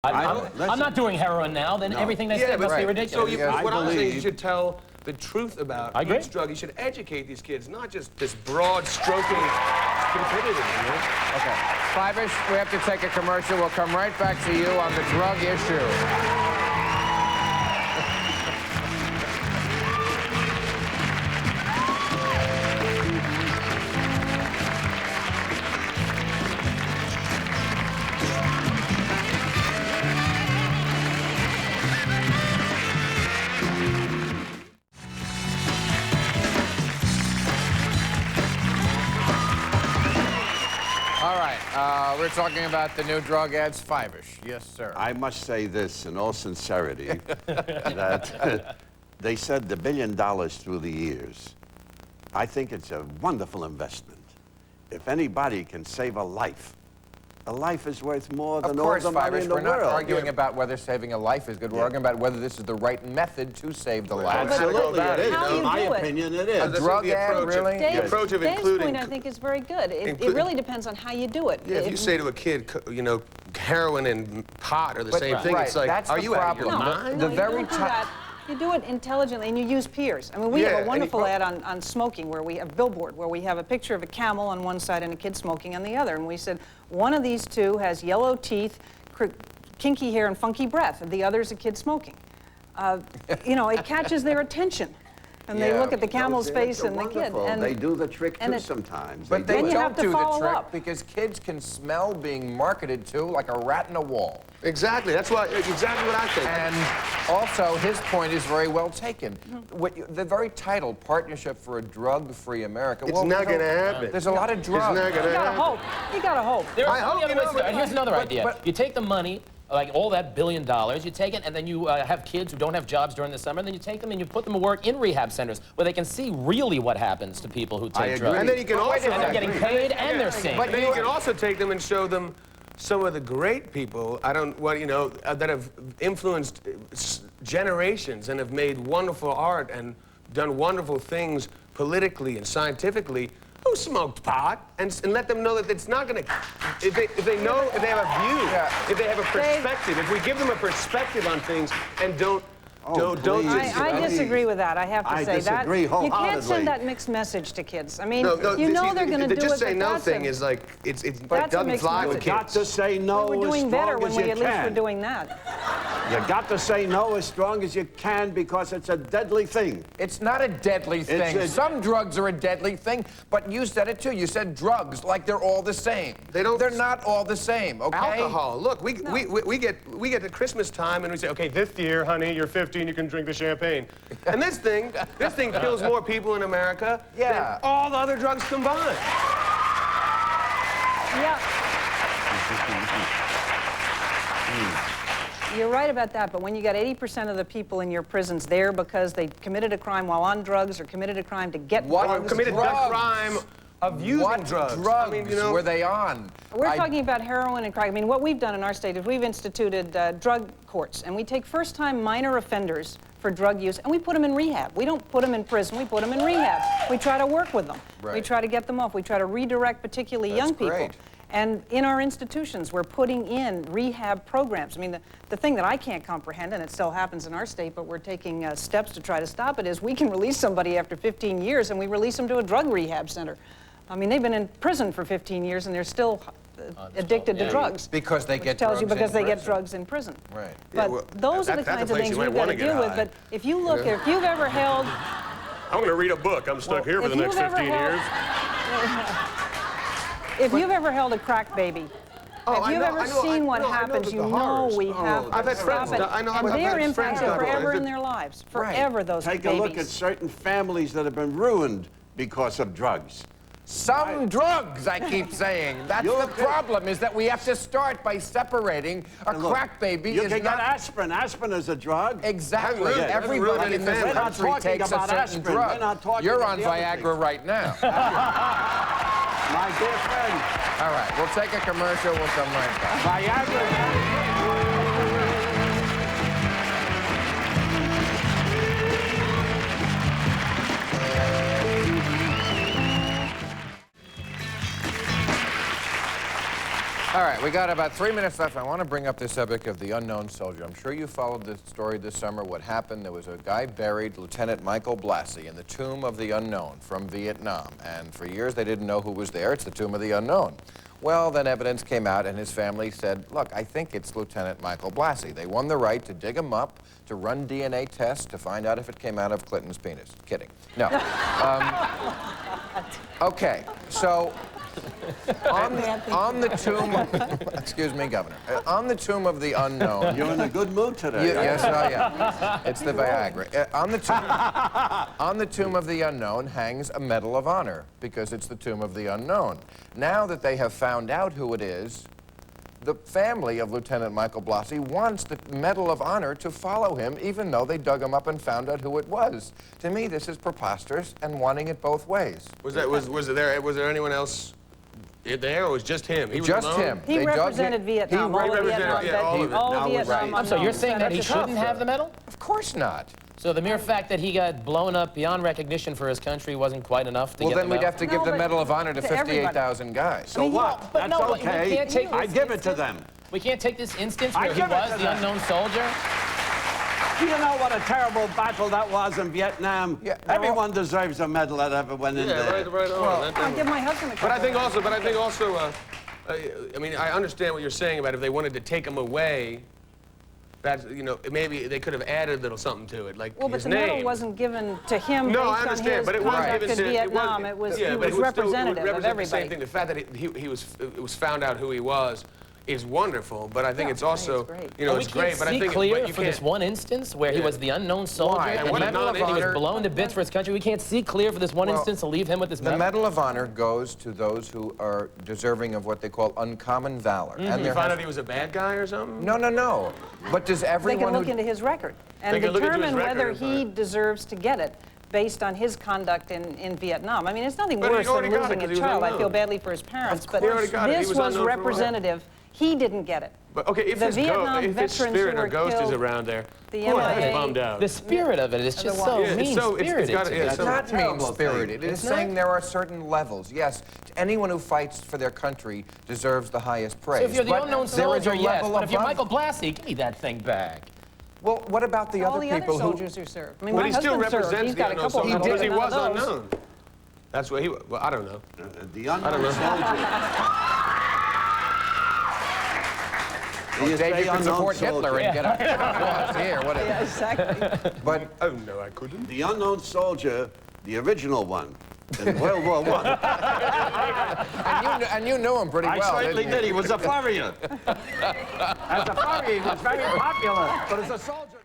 I'm not doing heroin now, then everything they say must be ridiculous. So what I'm saying is you should tell the truth about each drug. You should educate these kids, not just this broad stroking stupidity, you know? Okay. Fyvush, we have to take a commercial. We'll come right back to you on the drug issue. We're talking about the new drug ads. Fyvush. Yes, sir. I must say this in all sincerity, that they said the $1 billion through the years. I think it's a wonderful investment. If anybody can save a life is worth more than all the money in the world. We're not arguing about whether saving a life is good. We're arguing about whether this is the right method to save the life. Absolutely, it is. In my opinion, it is. A drug ad, really? The approach of including... Dave's point, I think, is very good. It really depends on how you do it. Yeah, if you say to a kid, you know, heroin and pot are the same thing, it's like, are you out of your mind? No, you don't do that. You do it intelligently, and you use peers. I mean, we have a wonderful ad on smoking, where we have a billboard, where we have a picture of a camel on one side and a kid smoking on the other. And we said, one of these two has yellow teeth, kinky hair, and funky breath. And the other's a kid smoking. You know, it catches their attention. And they look at the camel's face and the kid. And they do the trick too sometimes. But they don't do the trick because kids can smell being marketed to like a rat in a wall. Exactly. That's exactly what I think. And also, his point is very well taken. The very title, Partnership for a Drug-Free America. It's not going to happen. There's a lot of drugs. It's not going to happen. You gotta hope. You gotta hope. Here's another idea. You take the money, like all that $1 billion, you take it, and then you have kids who don't have jobs during the summer, and then you take them and you put them to work in rehab centers where they can see really what happens to people who take drugs. And then you can also... And they're getting paid and they're seeing. But then you can also take them and show them some of the great people, that have influenced generations and have made wonderful art and done wonderful things politically and scientifically, who smoked pot, and let them know that it's not going to... If they have a view, if they have a perspective, if we give them a perspective on things and don't I disagree with that. I have to say that. Disagree wholeheartedly. You can't send that mixed message to kids. I mean, you know they're going to do it. The just say no thing is like, it doesn't fly with kids. You got to say no we're doing as better strong when as you we at least can. were doing that. You got to say no as strong as you can because it's a deadly thing. It's not a deadly thing. Some drugs are a deadly thing, but you said it too. You said drugs like they're all the same. They're not all the same, okay? Alcohol. Look, we get to Christmas time and we say, okay, this year, honey, you're 15, you can drink the champagne. And this thing kills more people in America than all the other drugs combined. Yeah. You're right about that, but when you got 80% of the people in your prisons there because they committed a crime while on drugs or committed a crime to get drugs. Committed the crime of using drugs. What drugs were they on? We're talking about heroin and crack. I mean, what we've done in our state is we've instituted drug courts, and we take first-time minor offenders for drug use, and we put them in rehab. We don't put them in prison, we put them in rehab. We try to work with them. We try to get them off. We try to redirect particularly young people. And in our institutions, we're putting in rehab programs. I mean, the thing that I can't comprehend, and it still happens in our state, but we're taking steps to try to stop it, is we can release somebody after 15 years and we release them to a drug rehab center. I mean, they've been in prison for 15 years and they're still addicted to drugs. Because they get drugs in prison. Because they get drugs in prison. Right. But those are the kinds of things we've got to deal with. But if you look, if you've ever held... I'm going to read a book. I'm stuck here for the next 15 years. If you've ever held a crack baby, if you've ever seen what happens, you know we have to stop it. And they're impacted forever in their lives. Forever, those babies. Take a look at certain families that have been ruined because of drugs. Some drugs, I keep saying. That's the problem, is that we have to start by separating a crack baby. You can get aspirin. Aspirin is a drug. Exactly. Everybody in this country takes a certain drug. You're on Viagra right now. My dear friend. All right, we'll take a commercial. We'll come right back. Viagra. All right, right, we got about 3 minutes left. I want to bring up this subject of the unknown soldier. I'm sure you followed the story this summer. What happened, there was a guy buried, Lieutenant Michael Blassie, in the tomb of the unknown from Vietnam. And for years, they didn't know who was there. It's the tomb of the unknown. Well, then evidence came out, and his family said, look, I think it's Lieutenant Michael Blassie. They won the right to dig him up, to run DNA tests, to find out if it came out of Clinton's penis. Kidding. No. Okay, so on the tomb, excuse me, Governor, on the tomb of the unknown. You're in a good mood today. Yes, I am. It's the Viagra. On the tomb of the unknown hangs a Medal of Honor, because it's the tomb of the unknown. Now that they have found out who it is, the family of Lieutenant Michael Blassie wants the Medal of Honor to follow him, even though they dug him up and found out who it was. To me, this is preposterous and wanting it both ways. Was there anyone else there, or was just him? He was just alone? him. He They represented Vietnam. All of Vietnam. yeah, all of it. All Now of it's Vietnam. right. So you're unknown. saying that he That's a shouldn't tough, have the medal? Of course not. So the mere fact that he got blown up beyond recognition for his country wasn't quite enough to Well, get then the we'd medal? have to give No, the but Medal of Honor to to everybody. 58,000 guys. So what? but That's no, but we okay. can't take I this give it to instance. them. We can't take this instance I where he give it was to the them. unknown soldier. Do you know what a terrible battle that was in Vietnam? Yeah, Everyone deserves a medal that ever went in there. Right on. I'll give my husband a couple. But I think also, I mean, I understand what you're saying about if they wanted to take him away, that, you know, maybe they could have added a little something to it, like Well, but his the name. medal wasn't given to him No, I based on understand, his but it was conduct given in to Vietnam. It was yeah, but it would representative still, of the same everybody. thing. The fact that it was found out who he was is wonderful, but I think Yeah, it's I think also, it's great. you know, But it's we can't great, but I see think clear but you for this can't. one instance where he was the unknown soldier Why? and The he Medal of was Honor- blown to bits for his country. We can't see clear for this one Well, instance to leave him with this The medal. Medal of Honor goes to those who are deserving of what they call uncommon valor. And You there found has- out he was a bad guy or something? No. But does They everyone can look who... into his record and They can look into his determine record whether and he find- deserves to get it based on his conduct in Vietnam. I mean, it's nothing But he worse than already got it losing 'cause a he was child. I feel unknown. badly for his parents, but He already got it. He this was was unknown for a while. representative. He didn't get it. But okay, if The his Vietnam veterans who spirit or were ghost is killed, around there, the boy, I'm MIA bummed out. The spirit of it is just so Yeah, it's mean-spirited. got- to yeah, me. It's so- not terrible mean-spirited. It is saying there are certain levels. Yes, anyone who fights for their country deserves the highest praise. So if you're the but unknown there is a soldier, yes, level but if you're above- Michael Blassie, give me that thing back. Well, what about the All other the other people who... soldiers who served. I mean, But my he still husband served. represents He's the got a unknown couple soldier of because he medals, was none of those. unknown. That's what he was. Well, I don't know. The unknown soldier. Well, Dave, you can unknown support soldier. Hitler and get a applause here, whatever. Yeah, exactly. But Oh, no, I couldn't. The unknown soldier, the original one, in World War I. and you knew him pretty I well, certainly didn't you? did. He was a furrier. As a furrier, he was very popular. But as a soldier...